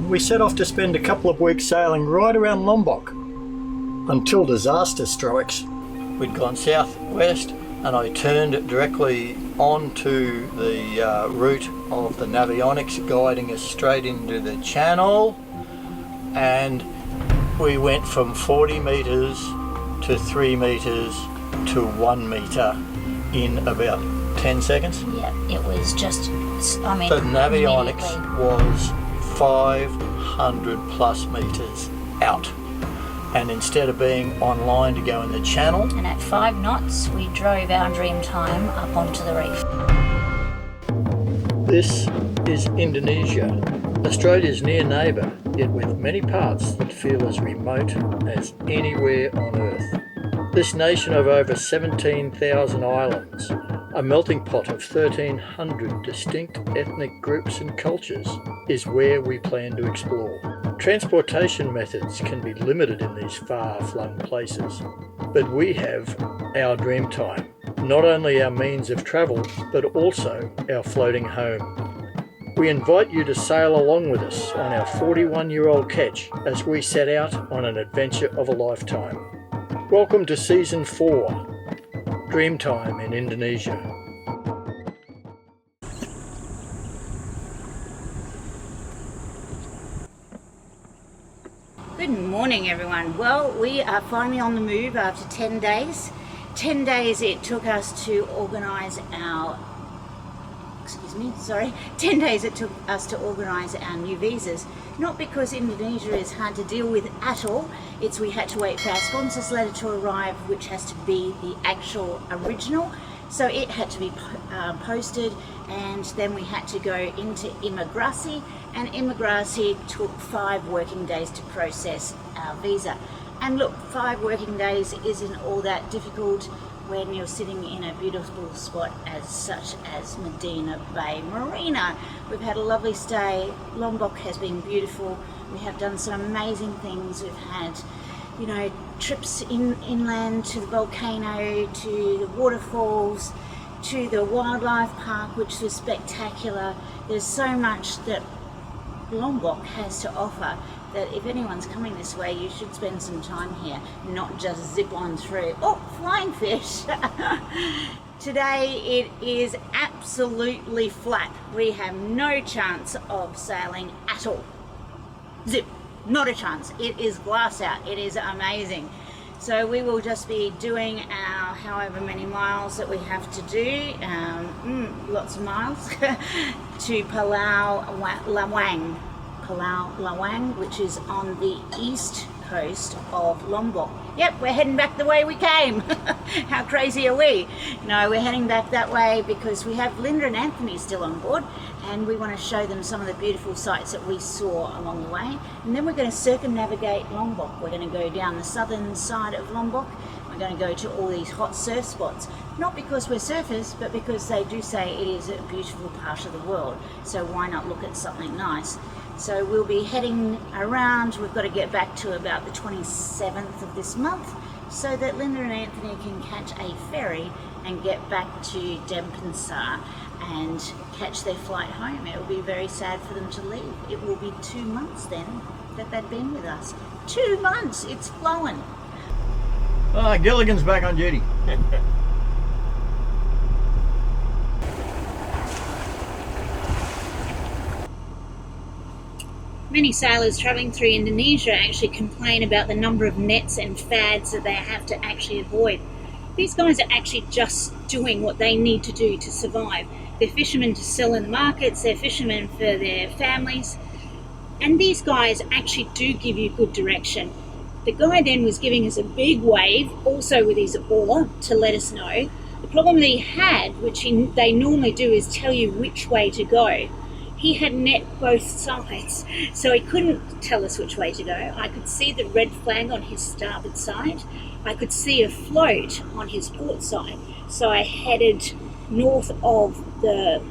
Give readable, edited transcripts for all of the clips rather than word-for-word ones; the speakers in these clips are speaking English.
morning, we set off to spend a couple of weeks sailing right around Lombok until disaster strikes. We'd gone southwest and I turned directly onto the route of the navionics, guiding us straight into the channel, and we went from 40 metres to 3 metres to 1 metre in about 10 seconds. Yeah, it was just, I mean, the navionics was 500 plus metres out, and instead of being online to go in the channel, and at 5 knots we drove Our Dreamtime up onto the reef. This is Indonesia, Australia's near neighbour, yet with many parts that feel as remote as anywhere on Earth. This nation of over 17,000 islands, a melting pot of 1,300 distinct ethnic groups and cultures, is where we plan to explore. Transportation methods can be limited in these far-flung places, but we have Our Dreamtime, not only our means of travel, but also our floating home. We invite you to sail along with us on our 41-year-old ketch as we set out on an adventure of a lifetime. Welcome to Season 4, Dreamtime in Indonesia. Good morning, everyone. Well, we are finally on the move after 10 days. 10 days it took us to organise our 10 days it took us to organise our new visas. Not because Indonesia is hard to deal with at all, it's we had to wait for our sponsor's letter to arrive, which has to be the actual original. So it had to be posted, and then we had to go into Imigrasi, and Imigrasi took 5 working days to process our visa. And look, 5 working days isn't all that difficult when you're sitting in a beautiful spot such as Medana Bay Marina. We've had a lovely stay. Lombok has been beautiful. We have done some amazing things. We've had, trips inland to the volcano, to the waterfalls, to the wildlife park, which was spectacular. There's so much that Lombok has to offer that if anyone's coming this way, you should spend some time here, not just zip on through. Oh, flying fish! Today it is absolutely flat. We have no chance of sailing at all. Zip, not a chance. It is glass out. It is amazing. So we will just be doing our however many miles that we have to do, lots of miles, to Pulau Lawang, which is on the east coast of Lombok. Yep, we're heading back the way we came. How crazy are we? No, we're heading back that way because we have Linda and Anthony still on board, and we want to show them some of the beautiful sights that we saw along the way. And then we're going to circumnavigate Lombok. We're going to go down the southern side of Lombok. We're going to go to all these hot surf spots, not because we're surfers, but because they do say it is a beautiful part of the world. So why not look at something nice? So we'll be heading around. We've got to get back to about the 27th of this month so that Linda and Anthony can catch a ferry and get back to Denpasar and catch their flight home. It will be very sad for them to leave. It will be 2 months then that they've been with us. 2 months, it's flown. Gilligan's back on duty. Many sailors travelling through Indonesia actually complain about the number of nets and fads that they have to actually avoid. These guys are actually just doing what they need to do to survive. They're fishermen to sell in the markets, they're fishermen for their families, and these guys actually do give you good direction. The guy then was giving us a big wave, also with his oar, to let us know. The problem that he had, which they normally do, is tell you which way to go. He had net both sides, so he couldn't tell us which way to go. I could see the red flag on his starboard side. I could see a float on his port side, so I headed north of the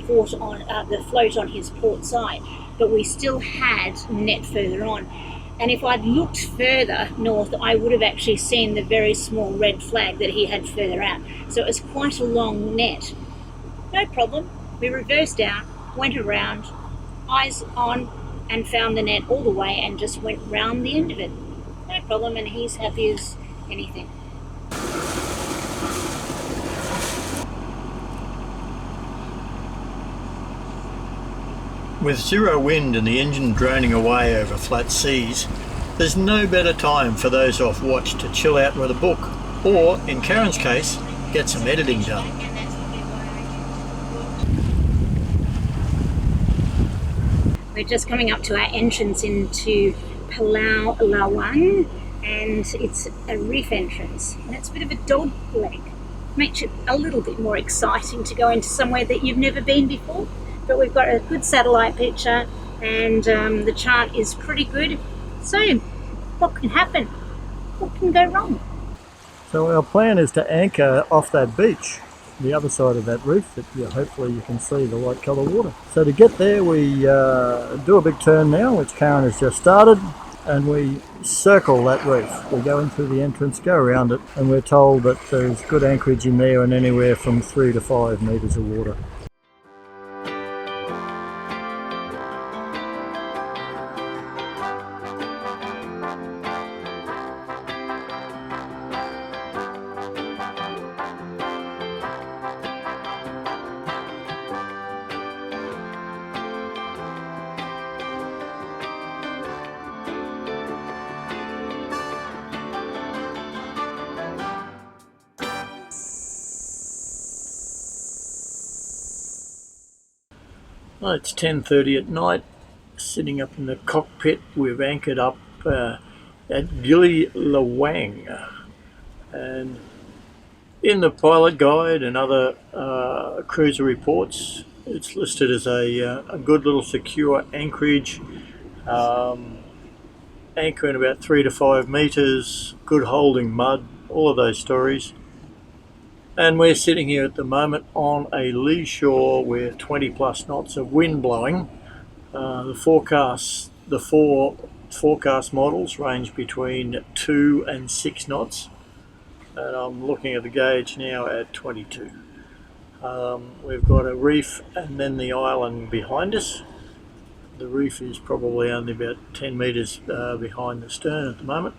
float on his port side, but we still had net further on. And if I'd looked further north, I would have actually seen the very small red flag that he had further out. So it was quite a long net. No problem. We reversed out, went around, eyes on and found the net all the way and just went round the end of it. No problem, and he's happy as anything. With zero wind and the engine droning away over flat seas, there's no better time for those off watch to chill out with a book, or, in Karen's case, get some editing done. We're just coming up to our entrance into Pulau Lawang, and it's a reef entrance, and it's a bit of a dog leg. Makes it a little bit more exciting to go into somewhere that you've never been before, but we've got a good satellite picture, and the chart is pretty good. So what can happen? What can go wrong? So our plan is to anchor off that beach, the other side of that reef, that hopefully you can see the light colour water. So to get there we do a big turn now, which Karen has just started, and we circle that reef. We go in through the entrance, go around it, and we're told that there's good anchorage in there and anywhere from 3 to 5 metres of water. Well, it's 10:30 at night, sitting up in the cockpit. We've anchored up at Pulau Lawang, and in the pilot guide and other cruiser reports, it's listed as a good little secure anchorage, anchoring about 3 to 5 metres, good holding mud, all of those stories. And we're sitting here at the moment on a lee shore with 20 plus knots of wind blowing. The four forecast models range between 2 and 6 knots. And I'm looking at the gauge now at 22. We've got a reef and then the island behind us. The reef is probably only about 10 metres behind the stern at the moment.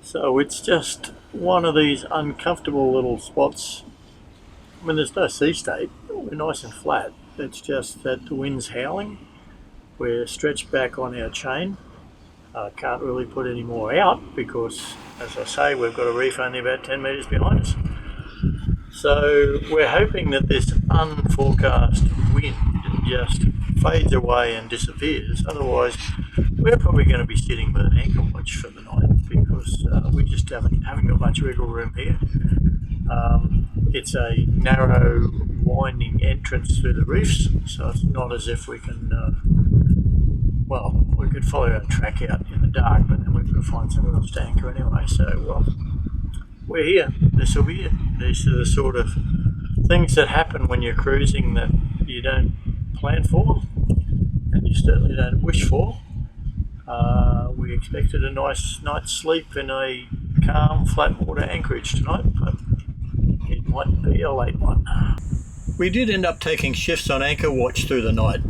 So it's just one of these uncomfortable little spots. I mean, there's no sea state, we're nice and flat. It's just that the wind's howling. We're stretched back on our chain. Can't really put any more out because, as I say, we've got a reef only about 10 metres behind us. So we're hoping that this unforecast wind just fades away and disappears. Otherwise, we're probably going to be sitting with an anchor watch for the night because we just haven't got much wiggle room here. It's a narrow, winding entrance through the reefs, so it's not as if we can, we could follow our track out in the dark, but then we've got to find somewhere else to anchor anyway. So we're here. This will be it. These are the sort of things that happen when you're cruising that you don't plan for, and you certainly don't wish for. We expected a nice night's sleep in a calm, flat water anchorage tonight, but it might be a late one. We did end up taking shifts on anchor watch through the night,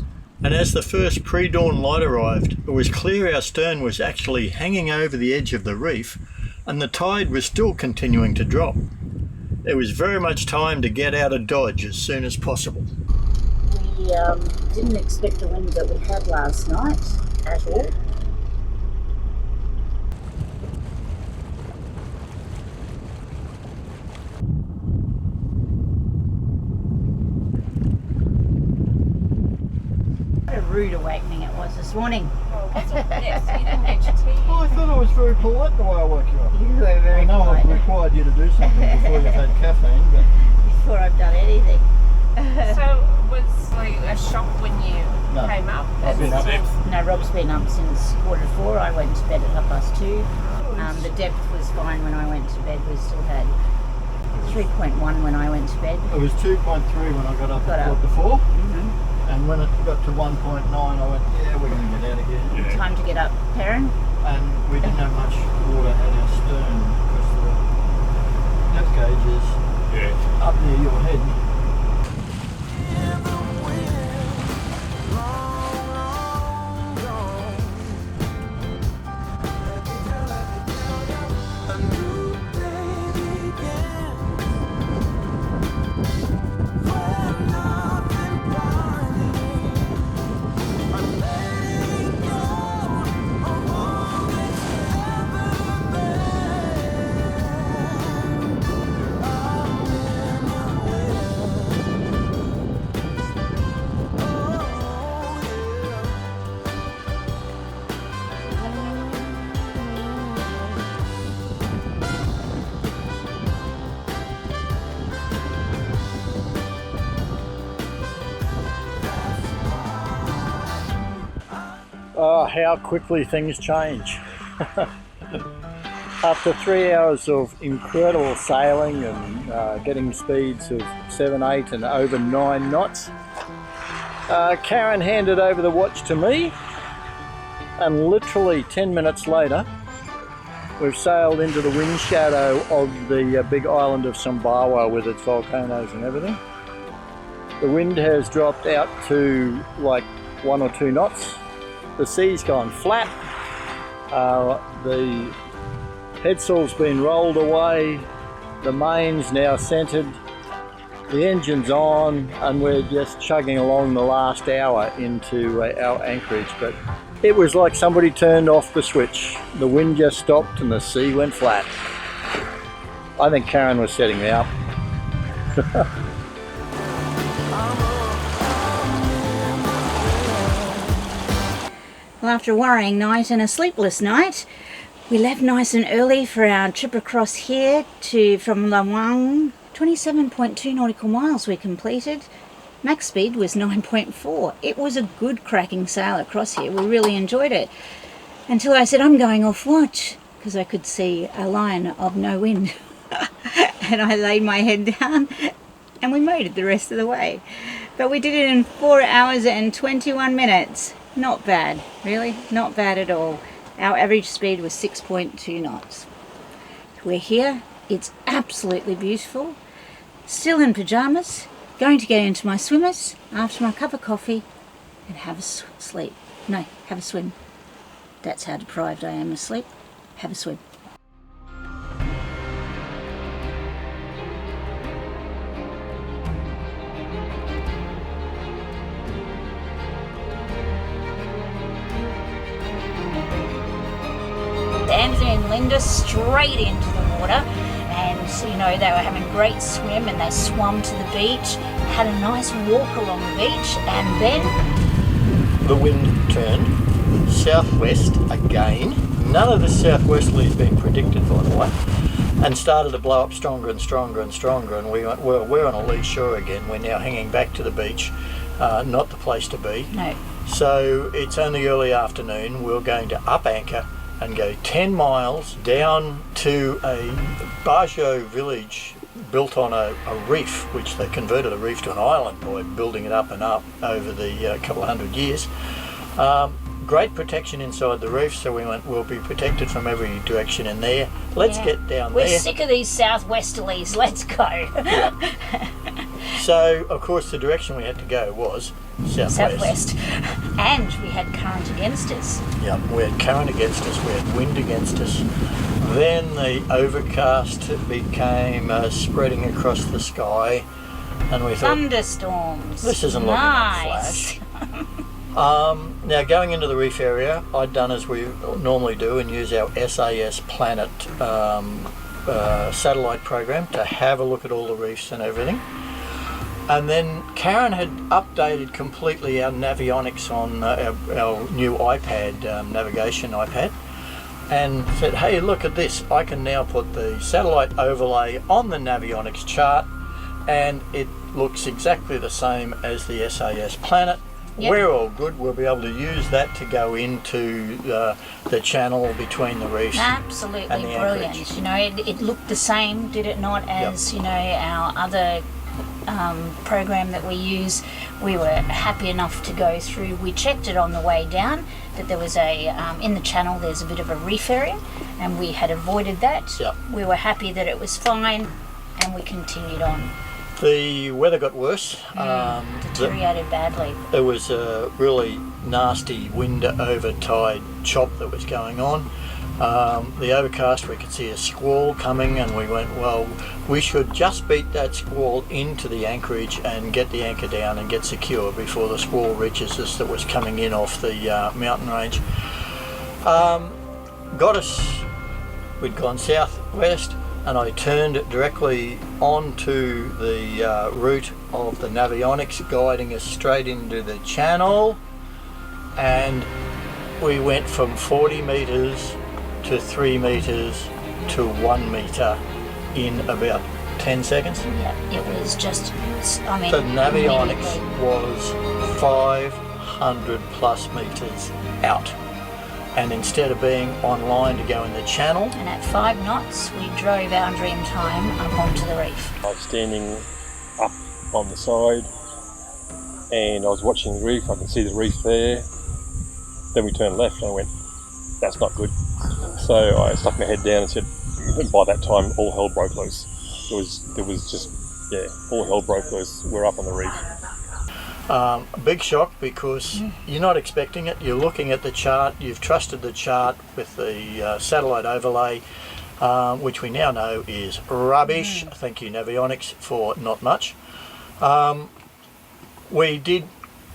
and as the first pre-dawn light arrived, it was clear our stern was actually hanging over the edge of the reef, and the tide was still continuing to drop. There was very much time to get out of Dodge as soon as possible. We didn't expect the wind that we had last night at all. What a rude awakening it was this morning. Oh, what's all this? You didn't get your tea. Oh, I thought I was very polite the way I woke you up. You were very I know polite. I've required you to do something before you've had caffeine, but Before I've done anything. So was like a shock when you No. came up? I've been up. No, Rob's been up since 4:45. I went to bed at 2:30. The depth was fine when I went to bed. We still had 3.1 when I went to bed. It was 2.3 when I got up Got at up. 4:45. Mm-hmm. And when it got to 1.9, I went, yeah, we're going to get out of here. Time to get up, Perrin. And we didn't have much water at our stern because the depth gauge is up near your head. how quickly things change. After 3 hours of incredible sailing and getting speeds of 7, 8 and over 9 knots, Karen handed over the watch to me, and literally 10 minutes later we've sailed into the wind shadow of the big island of Sumbawa with its volcanoes and everything. The wind has dropped out to like 1 or 2 knots. The sea's gone flat. The headsail's been rolled away. The main's now centered. The engine's on, and we're just chugging along the last hour into our anchorage. But it was like somebody turned off the switch. The wind just stopped and the sea went flat. I think Karen was setting me up. Well, after a worrying night and a sleepless night, we left nice and early for our trip across here from Lawang. 27.2 nautical miles we completed. Max speed was 9.4. It was a good cracking sail across here. We really enjoyed it. Until I said, I'm going off watch, because I could see a line of no wind. And I laid my head down and we made it the rest of the way. But we did it in 4 hours and 21 minutes. Not bad, really, not bad at all. Our average speed was 6.2 knots. We're here, it's absolutely beautiful. Still in pyjamas, going to get into my swimmers after my cup of coffee and have a sleep. No, have a swim. That's how deprived I am of sleep. Have a swim. Anthony and Linda straight into the water, and you know, they were having a great swim, and they swam to the beach, had a nice walk along the beach, and then the wind turned southwest again. None of the southwesterly has been predicted, by the way, and started to blow up stronger and stronger and stronger, and we went, well, we're on a lee shore again. We're now hanging back to the beach, not the place to be. no, So it's only early afternoon. We're going to up anchor and go 10 miles down to a Bajau village built on a reef, which they converted a reef to an island by building it up and up over the couple of 100 years. Great protection inside the reef, so we went, we'll be protected from every direction in there. Let's get down we're there. sick of these southwesterlies, let's go. So, of course, the direction we had to go was southwest. And we had current against us. Yeah, we had current against us, we had wind against us. Then the overcast became spreading across the sky, and we thought, thunderstorms. this isn't looking nice. like flash. Now, going into the reef area, I'd done as we normally do and use our SAS Planet satellite program to have a look at all the reefs and everything. And then Karen had updated completely our navionics on our new iPad, navigation iPad, and said, hey, look at this. I can now put the satellite overlay on the navionics chart, and it looks exactly the same as the SAS Planet. Yep. We're all good. We'll be able to use that to go into the channel between the reefs. Absolutely and the brilliant. anchorage. You know, it looked the same, did it not, as you know, our other program that we use. We were happy enough to go through. We checked it on the way down that there was in the channel there's a bit of a reef area, and we had avoided that. Yep. We were happy that it was fine, and we continued on. The weather got worse. Deteriorated badly. There was a really nasty wind over tide chop that was going on. The overcast, we could see a squall coming, and we went, well, we should just beat that squall into the anchorage and get the anchor down and get secure before the squall reaches us that was coming in off the mountain range. Got us, we'd gone southwest, and I turned directly onto the route of the navionics, guiding us straight into the channel, and we went from 40 metres to 3 metres to 1 metre in about 10 seconds. Yeah, it was just, I mean, the navionics was 500 plus metres out. and instead of being on line to go in the channel, And at 5 knots, we drove Our Dreamtime up onto the reef. I was standing up on the side and I was watching the reef. I can see the reef there. Then we turned left and I went, that's not good. So I stuck my head down and said, by that time all hell broke loose. There was just, yeah, all hell broke loose. We're up on the reef. a big shock because you're not expecting it. You're looking at the chart, you've trusted the chart with the satellite overlay, which we now know is rubbish. Thank you Navionics for not much. We did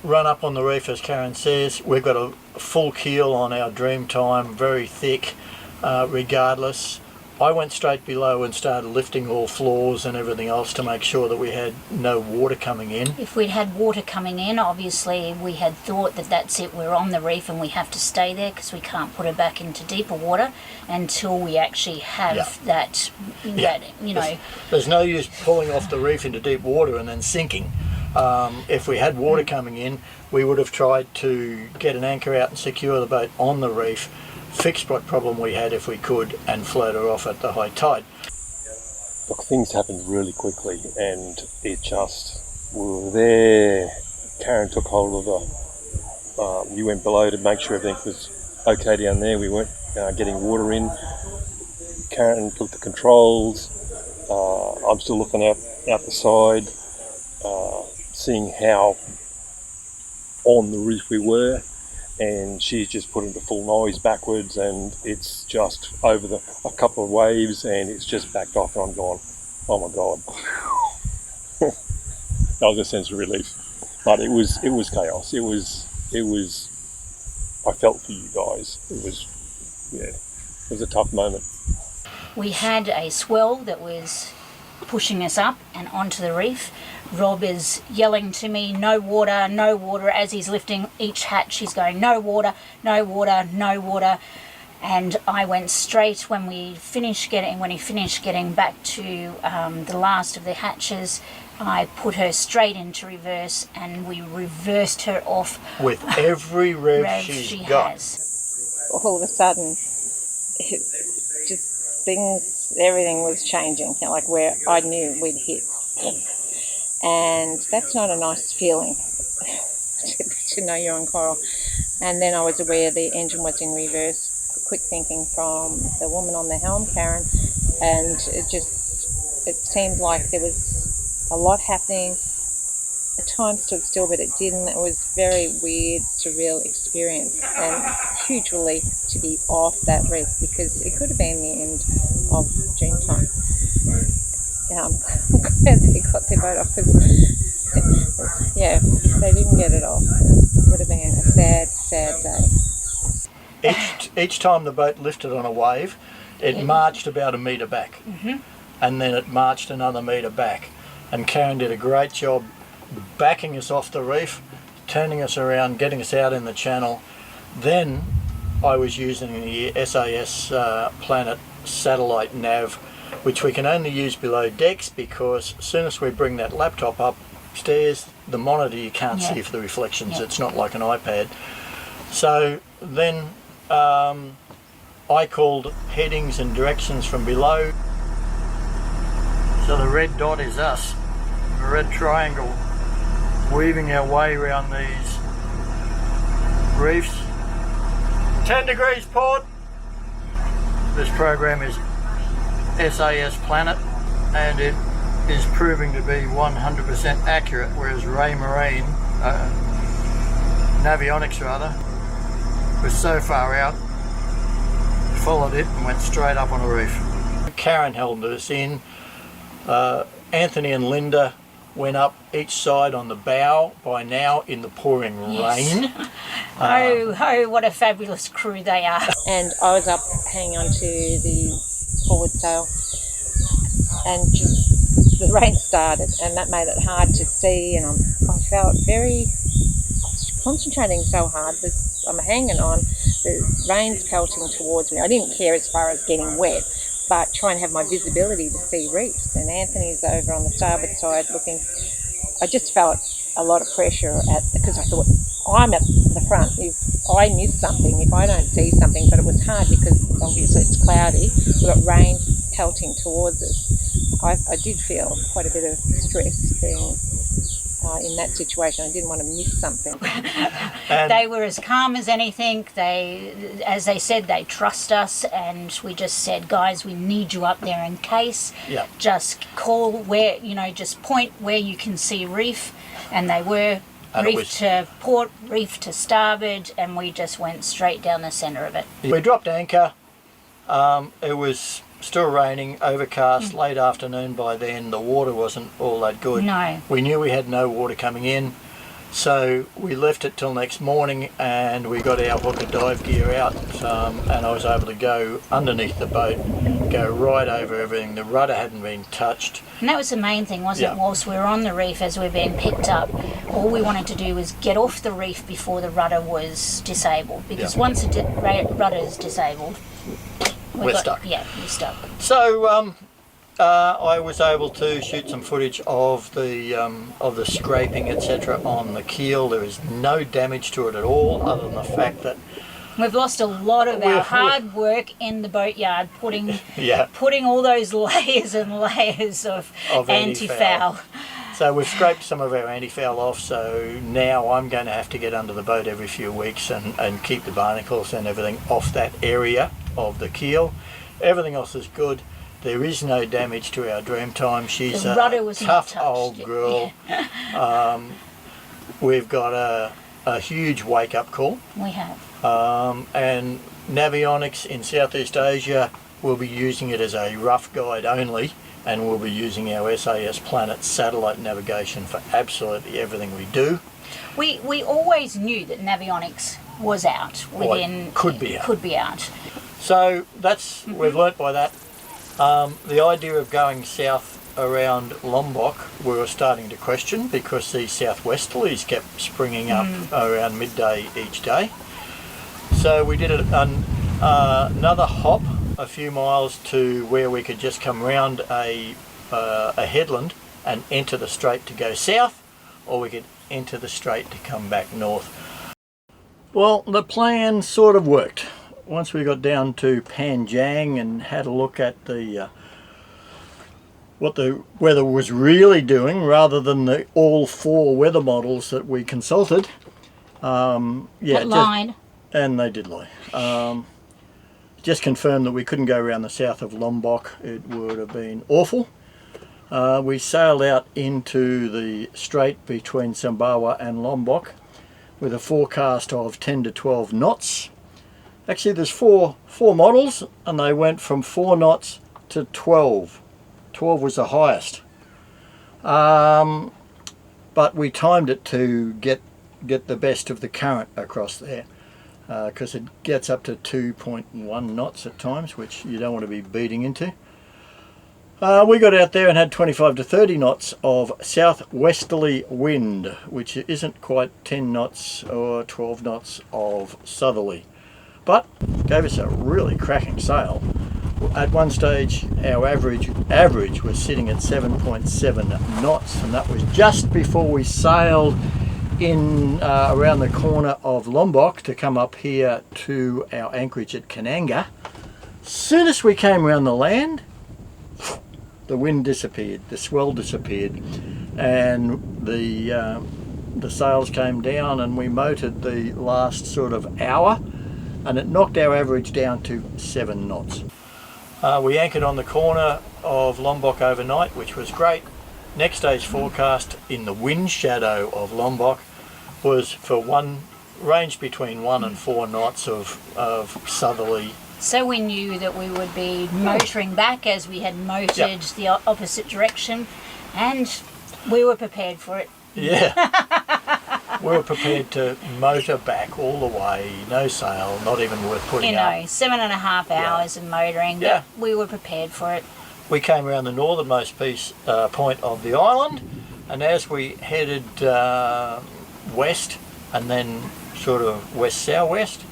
run up on the reef, as Karen says. We've got a full keel on Our Dreamtime, very thick, regardless. I went straight below and started lifting all floors and everything else to make sure that we had no water coming in. If we'd had water coming in, obviously we had thought that that's it, we're on the reef and we have to stay there because we can't put her back into deeper water until we actually have that, you know. There's no use pulling off the reef into deep water and then sinking. If we had water coming in, we would have tried to get an anchor out and secure the boat on the reef, fix what problem we had if we could, and float her off at the high tide. Look, things happened really quickly and it just, we were there. Karen took hold of you went below to make sure everything was okay down there. We weren't getting water in. Karen took the controls. I'm still looking out the side, seeing how on the reef we were, and she's just put into full noise backwards, and it's just over a couple of waves and it's just backed off, and I'm going, oh my god. That was a sense of relief, but it was chaos. It was I felt for you guys. It was a tough moment. We had a swell that was pushing us up and onto the reef. Rob is yelling to me, no water, no water. As he's lifting each hatch, he's going, no water, no water, no water. And I went straight when he finished getting back to the last of the hatches. I put her straight into reverse and we reversed her off with every rev she got. Has. All of a sudden, everything was changing, like where I knew we'd hit. And that's not a nice feeling to know you're on coral. And then I was aware the engine was in reverse. Quick thinking from the woman on the helm, Karen, and it seemed like there was a lot happening. The time stood still, but it didn't. It was very weird, surreal experience, and huge relief to be off that reef because it could have been the end of Dreamtime. I'm glad they got their boat off because, if they didn't get it off, it would have been a sad, sad day. Each time the boat lifted on a wave, it marched about a metre back, and then it marched another metre back. And Karen did a great job backing us off the reef, turning us around, getting us out in the channel. Then I was using the SAS Planet satellite nav, which we can only use below decks because as soon as we bring that laptop upstairs, the monitor, you can't see for the reflections. It's not like an iPad. So then I called headings and directions from below. So the red dot is us, the red triangle, weaving our way around these reefs. 10 degrees port. This program is SAS Planet and it is proving to be 100% accurate, whereas Ray Marine, Navionics rather, was so far out, followed it and went straight up on a reef. Karen held us in. Anthony and Linda went up each side on the bow by now in the pouring rain. Oh, what a fabulous crew they are. And I was up hanging on to the forward sail and just the rain started and that made it hard to see, and I felt very concentrating so hard. I'm hanging on, the rain's pelting towards me. I didn't care as far as getting wet, but try and have my visibility to see reefs. And Anthony's over on the starboard side looking. I just felt a lot of pressure because I thought I'm at the front. If I miss something, if I don't see something, but it was hard because obviously it's cloudy, we've got rain pelting towards us. I did feel quite a bit of stress being in that situation. I didn't want to miss something. They were as calm as anything. As they said, they trust us, and we just said, guys, we need you up there in case. Yeah. Just call where, just point where you can see reef, and they were. And reef to port, reef to starboard, and we just went straight down the centre of it. We dropped anchor. It was still raining, overcast, late afternoon by then. The water wasn't all that good. No. We knew we had no water coming in, so we left it till next morning, and we got our hook and dive gear out, and I was able to go underneath the boat, go right over everything. The rudder hadn't been touched. And that was the main thing, wasn't it? Whilst we were on the reef as we were being picked up, all we wanted to do was get off the reef before the rudder was disabled, because once the rudder is disabled, we're stuck. Yeah, we're stuck. So I was able to shoot some footage of the scraping, etc., on the keel. There is no damage to it at all, other than the fact that we've lost a lot of our hard work in the boatyard, putting all those layers and layers of anti-foul. So we've scraped some of our anti-foul off, so now I'm going to have to get under the boat every few weeks and keep the barnacles and everything off that area of the keel. Everything else is good. There is no damage to our Dreamtime. She's a tough old girl. We've got a huge wake-up call. We have. And Navionics in Southeast Asia will be using it as a rough guide only, and we'll be using our SAS Planet satellite navigation for absolutely everything we do. We always knew that Navionics was out could be out. So we've learnt by that. The idea of going south around Lombok we were starting to question, because the southwesterlies kept springing up around midday each day. So we did another hop a few miles to where we could just come round a headland and enter the strait to go south, or we could enter the strait to come back north. Well, the plan sort of worked. Once we got down to Panjang and had a look at what the weather was really doing, rather than all four weather models that we consulted. Lied. And they did lie. Just confirmed that we couldn't go around the south of Lombok. It would have been awful. We sailed out into the strait between Sumbawa and Lombok with a forecast of 10 to 12 knots. Actually, there's four models, and they went from 4 knots to 12. 12 was the highest. But we timed it to get the best of the current across there, because it gets up to 2.1 knots at times, which you don't want to be beating into. We got out there and had 25 to 30 knots of southwesterly wind, which isn't quite 10 knots or 12 knots of southerly, but gave us a really cracking sail. At one stage our average was sitting at 7.7 knots, and that was just before we sailed in around the corner of Lombok to come up here to our anchorage at Kananga. Soon as we came around the land, the wind disappeared, the swell disappeared, and the sails came down, and we motored the last sort of hour, and it knocked our average down to 7 knots. We anchored on the corner of Lombok overnight, which was great. Next day's forecast in the wind shadow of Lombok was for range between 1 and 4 knots of southerly. So we knew that we would be motoring back as we had motored the opposite direction, and we were prepared for it. Yeah. We were prepared to motor back all the way, no sail, not even worth putting up. 7.5 hours of motoring, but we were prepared for it. We came around the northernmost point of the island, and as we headed west and then sort of west-southwest,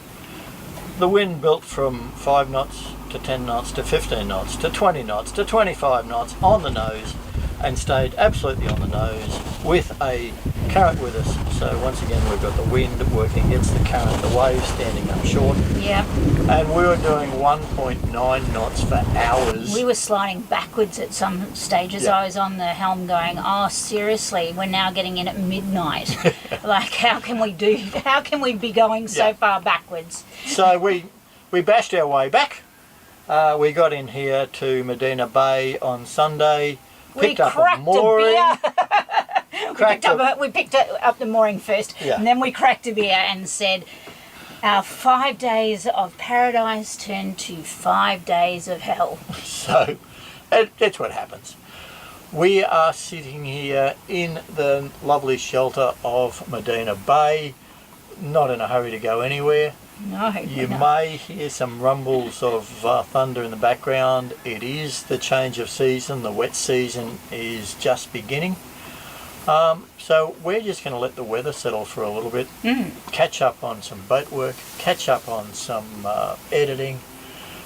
the wind built from 5 knots to 10 knots to 15 knots to 20 knots to 25 knots on the nose, and stayed absolutely on the nose with a current with us. So once again, we've got the wind working against the current, the waves standing up short. Yeah. And we were doing 1.9 knots for hours. We were sliding backwards at some stages. Yeah. I was on the helm going, oh, seriously, we're now getting in at midnight. Like, how can we be going so far backwards? So we bashed our way back. We got in here to Medana Bay on Sunday. Picked up a mooring. We picked up the mooring first, and then we cracked a beer and said, our 5 days of paradise turned to 5 days of hell. So that's what happens. We are sitting here in the lovely shelter of Medana Bay, not in a hurry to go anywhere. No. You may hear some rumbles of thunder in the background. It is the change of season. The wet season is just beginning. So we're just going to let the weather settle for a little bit, catch up on some boat work, catch up on some editing,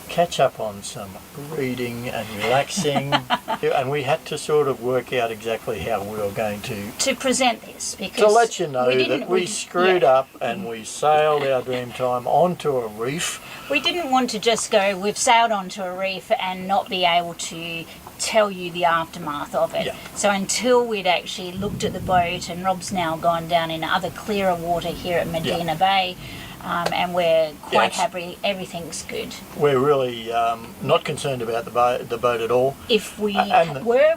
catch up on some reading and relaxing. And we had to sort of work out exactly how we were going to present this, because to let you know that we screwed up and we sailed our Dreamtime onto a reef. We didn't want to just go, we've sailed onto a reef and not be able to tell you the aftermath of it. So until we'd actually looked at the boat, and Rob's now gone down in other clearer water here at Medana Bay, and we're quite happy, everything's good. We're really not concerned about the boat at all. If we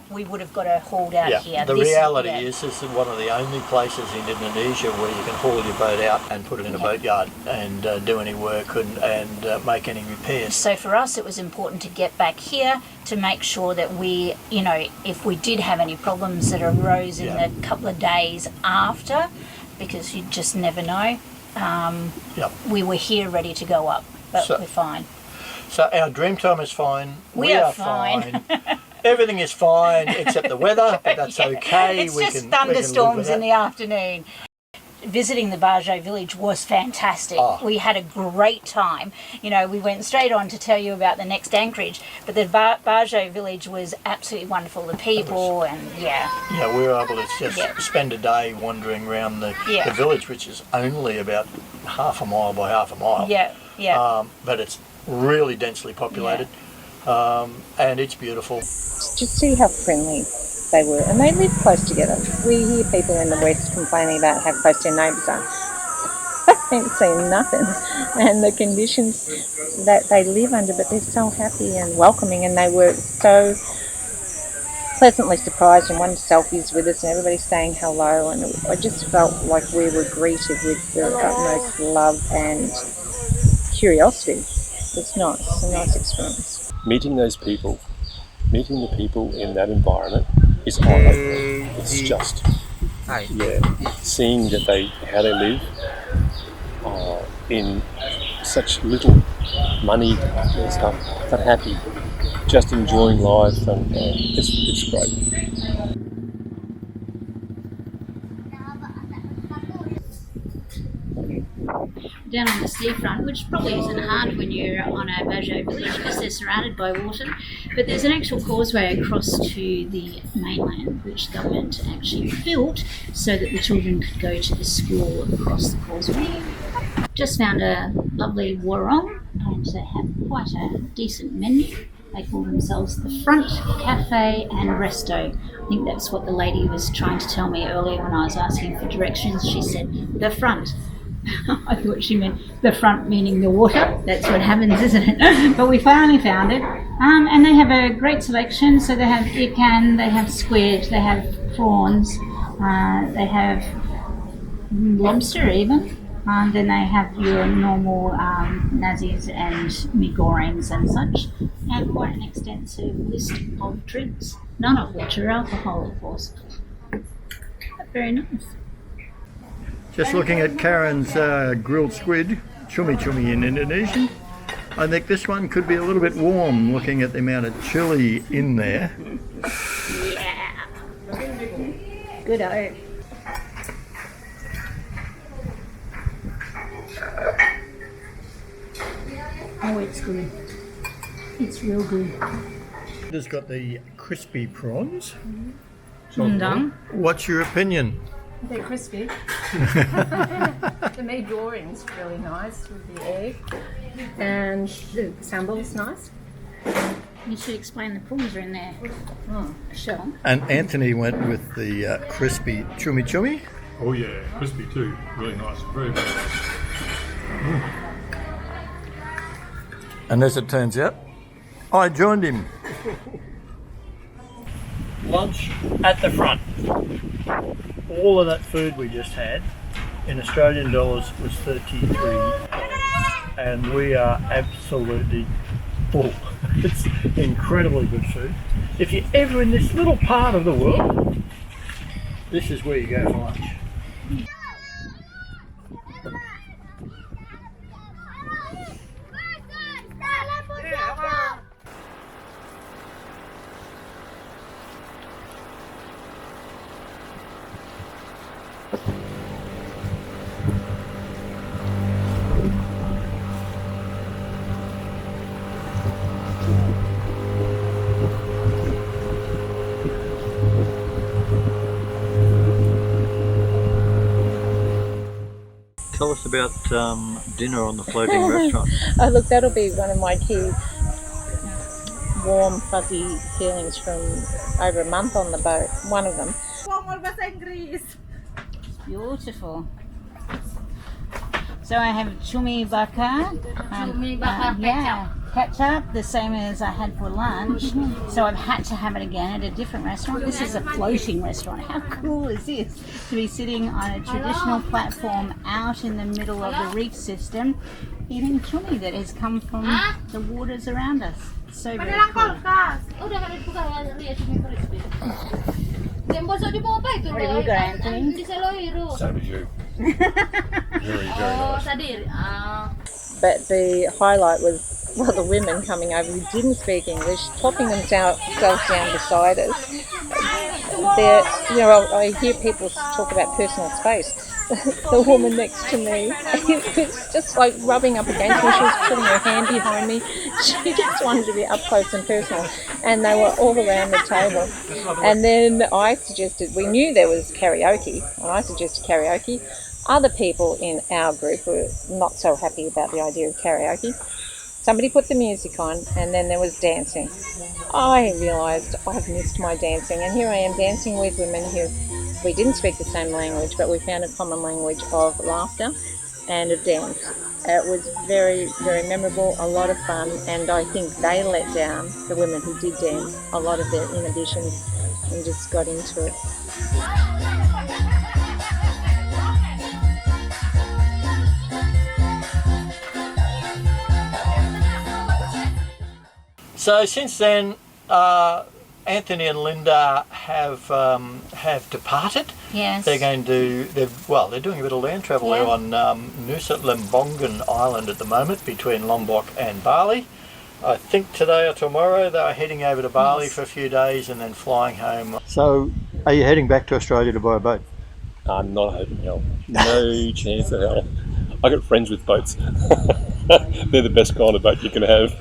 we would have got her hauled out here. The reality is this is one of the only places in Indonesia where you can haul your boat out and put it in a boatyard and do any work and make any repairs. So for us it was important to get back here to make sure that we, if we did have any problems that arose in the couple of days after, because you just never know, we were here ready to go up, but we're fine. So our Dreamtime is fine. We are fine. Everything is fine except the weather, but that's okay. It's just thunderstorms in the afternoon. Visiting the Bajau village was fantastic. We had a great time. We went straight on to tell you about the next anchorage, but the Bajau village was absolutely wonderful. The people we were able to just spend a day wandering around the village, which is only about half a mile by half a mile. But it's really densely populated, and it's beautiful. Just see how friendly they were, and they live close together. We hear people in the West complaining about how close their neighbours are. I haven't seen nothing, and the conditions that they live under, but they're so happy and welcoming, and they were so pleasantly surprised, and wanted selfies with us, and everybody saying hello, and I just felt like we were greeted with the utmost love and curiosity. It's nice, it's a nice experience. Meeting the people in that environment is eye-opening. It's just, seeing how they live in such little money and stuff, but happy, just enjoying life, and it's great. Down on the seafront, which probably isn't hard when you're on a Bajau village because they're surrounded by water, but there's an actual causeway across to the mainland which the government actually built so that the children could go to the school across the causeway. Just found a lovely warung, and they have quite a decent menu. They call themselves the Front Cafe and Resto. I think that's what the lady was trying to tell me earlier when I was asking for directions. She said the front. I thought she meant the front, meaning the water. That's what happens, isn't it? But we finally found it. And they have a great selection. So they have ikan, they have squid, they have prawns, they have lobster even. Then they have your normal nazis and mee goreng and such. And quite an extensive list of drinks, none of which are alcohol, of course. But very nice. Just looking at Karen's grilled squid, cumi in Indonesian. I think this one could be a little bit warm, looking at the amount of chili in there. Yeah. Good-o. Oh, it's good. It's real good. It's got the crispy prawns. Undang. What's your opinion? They're crispy. The meat goring's really nice with the egg. And the sambal is nice. You should explain the prawns are in there. Sure. And Anthony went with the crispy chumi chumi. Oh yeah, crispy too. Really nice. Very, very nice. And as it turns out, I joined him. Lunch at the front. All of that food we just had in Australian dollars was $33, and we are absolutely full. It's incredibly good food. If you're ever in this little part of the world, this is where you go for lunch. Tell us about dinner on the floating restaurant. Oh look, that'll be one of my key warm, fuzzy feelings from over a month on the boat. One of them. Beautiful. So I have chumi bakar. Ketchup, the same as I had for lunch. So I've had to have it again at a different restaurant. This is a floating restaurant. How cool is this? To be sitting on a traditional platform out in the middle of the reef system, eating chumi that has come from the waters around us. So very cool. What have you got, Anthony? Same as you. Very, very nice. But the highlight was the women coming over who didn't speak English, plopping themselves down beside us. I hear people talk about personal space. The woman next to me, it was just like rubbing up against me. She was putting her hand behind me. She just wanted to be up close and personal. And they were all around the table. And then I suggested, we knew there was karaoke, and I suggested karaoke. Other people in our group were not so happy about the idea of karaoke. Somebody put the music on, and then there was dancing. I realised I've missed my dancing, and here I am dancing with women who we didn't speak the same language, but we found a common language of laughter and of dance. It was very, very memorable, a lot of fun, and I think they let down, the women who did dance, a lot of their inhibitions and just got into it. So since then, Anthony and Linda have departed. Yes. They're doing a bit of land travel. They're on Nusa Lembongan Island at the moment, between Lombok and Bali. I think today or tomorrow they're heading over to Bali for a few days and then flying home. So, are you heading back to Australia to buy a boat? I'm not hoping hell. No chance of hell. I got friends with boats. They're the best kind of boat you can have.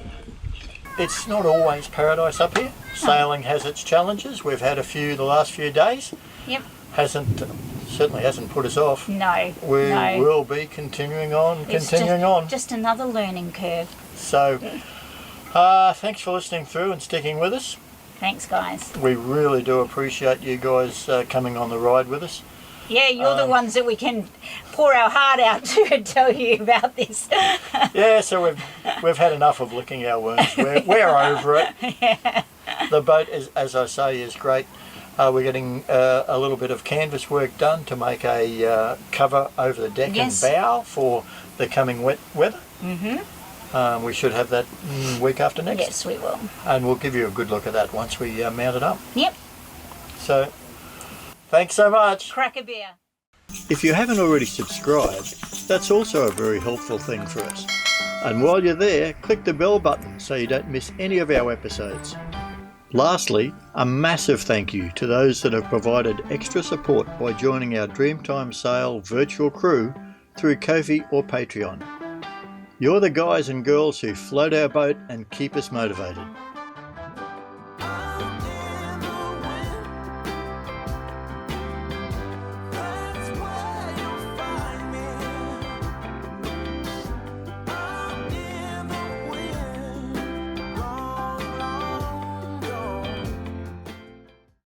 It's not always paradise up here. Sailing has its challenges. We've had a few the last few days. Yep. Certainly hasn't put us off. No. We will be continuing on. Just another learning curve. So, thanks for listening through and sticking with us. Thanks, guys. We really do appreciate you guys coming on the ride with us. Yeah, you're the ones that we can pour our heart out to and tell you about this. Yeah, so we've had enough of licking our wounds. We're over it. Yeah. The boat, as I say, is great. We're getting a little bit of canvas work done to make a cover over the deck and bow for the coming wet weather. Mm-hmm. We should have that week after next. Yes, we will. And we'll give you a good look at that once we mount it up. Yep. So, thanks so much. Crack a beer. If you haven't already subscribed, that's also a very helpful thing for us. And while you're there, click the bell button so you don't miss any of our episodes. Lastly, a massive thank you to those that have provided extra support by joining our Dreamtime Sail virtual crew through Ko-fi or Patreon. You're the guys and girls who float our boat and keep us motivated.